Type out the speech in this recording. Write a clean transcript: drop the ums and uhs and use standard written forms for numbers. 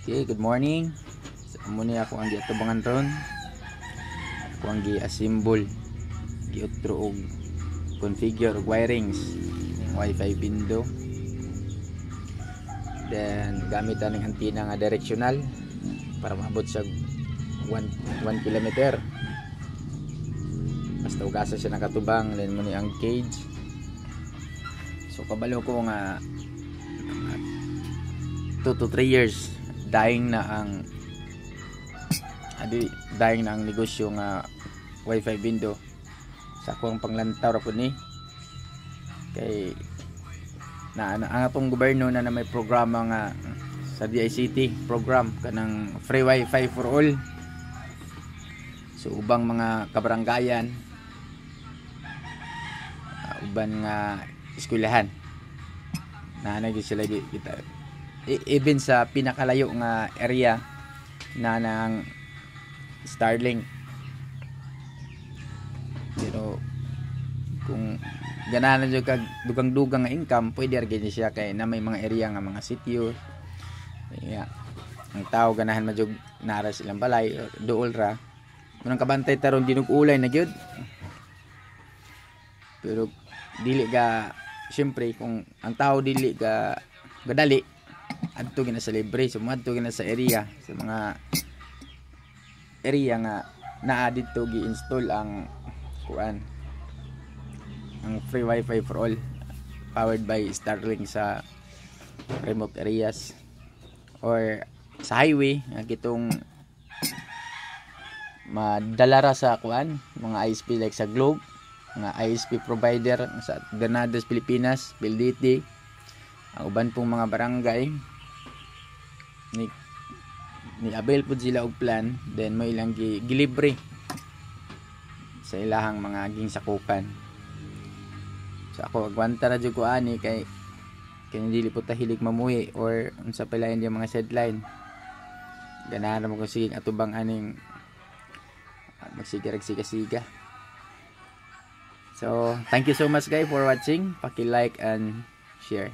Okay, good morning. Muna ako ang giatubangan ron. Ako ang gi-assemble, giutro og configure og wirings, Wi-Fi window. Then gamit ang antenna nga directional para maabot sa 1 kilometer. Basta ugasa siya nakatubang, then muna ang cage. So kabalo ko nga 2 to 3 years dying na ang negosyo nga Wi-Fi window sa akong panglantaw ra pud ni kay ang atong gobyerno na may programa nga sa DICT program kanang free Wi-Fi for all. So ubang mga kabaranggayan, uban nga eskwelahan na sila kita even sa pinakalayo nga area na ng Starlink. Pero kung ganahan na kag dugang-dugang nga income, pwede ra siya kay na may mga area nga mga sitio. Yeah. Ang tao ganahan majug nara silang balay duol ra. Munang kabantay taron dinug-ulay na gyud. Pero dili ga syempre kung ang tao dili ga gadali adto gina sa libre, so adto gina sa area sa mga area nga naa dito gi-install ang kuan ang free Wi-Fi for all powered by Starlink sa remote areas or sa highway nga gitong madala ra sa kuan mga ISP like sa Globe, mga ISP provider sa Granadas, Pilipinas, PLDT, ang uban pong mga barangay ni avail pud sila og plan, then may ilang gilibre sa ilahang mga ginsakupan. So ako agwanta ra jud ko ani kay dili po ta hilig mamuhi or unsa pa lain yung mga sideline. Ganahan mo ko sige atubang aning magsiga-siga. So thank you so much guys for watching. Paki-like and share.